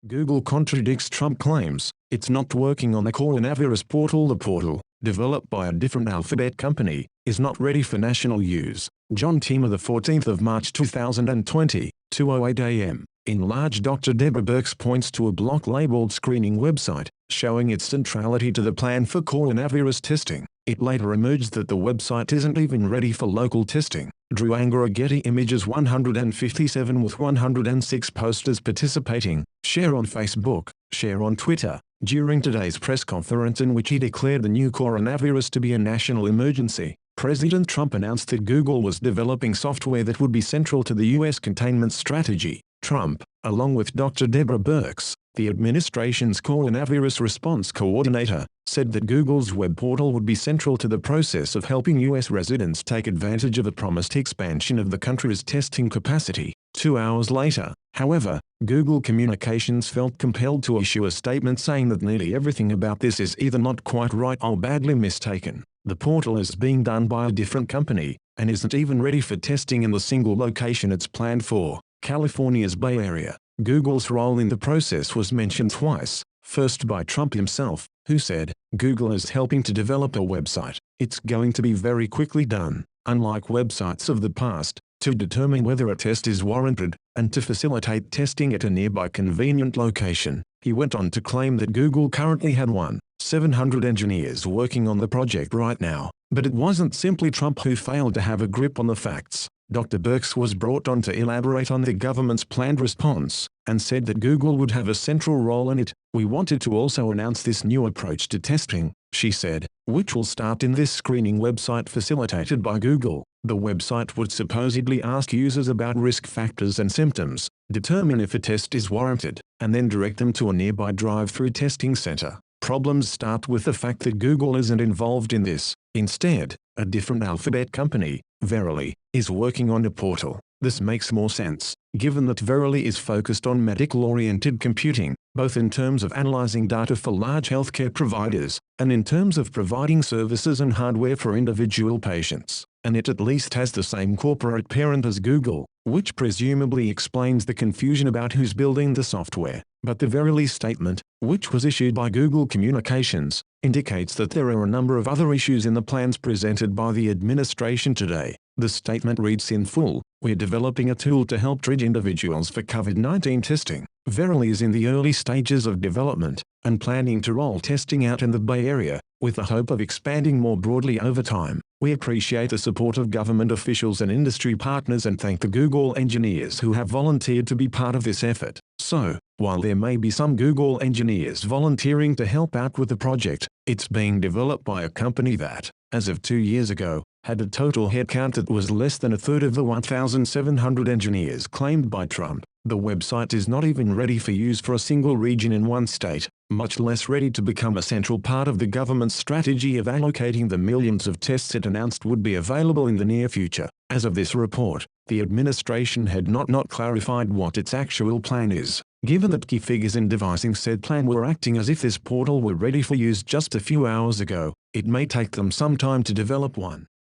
Google contradicts Trump claims it's not working on the coronavirus portal. The portal, developed by a different alphabet company, is not ready for national use. John Teamer, the 14th of March 2020, 2:08 a.m. Enlarged Dr. Deborah Birx points to a block labeled screening website, showing its centrality to the plan for coronavirus testing. It later emerged that the website isn't even ready for local testing. Drew Angara, Getty Images. 157 with 106 posters participating. Share on Facebook, share on Twitter. During today's press conference in which he declared the new coronavirus to be a national emergency, President Trump announced that Google was developing software that would be central to the U.S. containment strategy. Trump, along with Dr. Deborah Birx, the administration's coronavirus response coordinator, said that Google's web portal would be central to the process of helping U.S. residents take advantage of a promised expansion of the country's testing capacity. 2 hours later, however, Google Communications felt compelled to issue a statement saying that nearly everything about this is either not quite right or badly mistaken. The portal is being done by a different company, and isn't even ready for testing in the single location it's planned for, California's Bay Area. Google's role in the process was mentioned twice, first by Trump himself, who said, "Google is helping to develop a website. It's going to be very quickly done, unlike websites of the past, to determine whether a test is warranted, and to facilitate testing at a nearby convenient location." He went on to claim that Google currently had 700 engineers working on the project right now, but it wasn't simply Trump who failed to have a grip on the facts. Dr. Birx was brought on to elaborate on the government's planned response, and said that Google would have a central role in it. "We wanted to also announce this new approach to testing," she said, "which will start in this screening website facilitated by Google." The website would supposedly ask users about risk factors and symptoms, determine if a test is warranted, and then direct them to a nearby drive-through testing center. Problems start with the fact that Google isn't involved in this. Instead, a different alphabet company, Verily, is working on a portal. This makes more sense, given that Verily is focused on medical-oriented computing, both in terms of analyzing data for large healthcare providers, and in terms of providing services and hardware for individual patients. And it at least has the same corporate parent as Google, which presumably explains the confusion about who's building the software. But the Verily statement, which was issued by Google Communications, indicates that there are a number of other issues in the plans presented by the administration today. The statement reads in full, "We're developing a tool to help triage individuals for COVID-19 testing. Verily is in the early stages of development, and planning to roll testing out in the Bay Area, with the hope of expanding more broadly over time. We appreciate the support of government officials and industry partners and thank the Google engineers who have volunteered to be part of this effort." So, while there may be some Google engineers volunteering to help out with the project, it's being developed by a company that, as of 2 years ago, had a total headcount that was less than a third of the 1,700 engineers claimed by Trump. The website is not even ready for use for a single region in one state, much less ready to become a central part of the government's strategy of allocating the millions of tests it announced would be available in the near future. As of this report, the administration had not clarified what its actual plan is. Given that key figures in devising said plan were acting as if this portal were ready for use just a few hours ago, it may take them some time to develop one.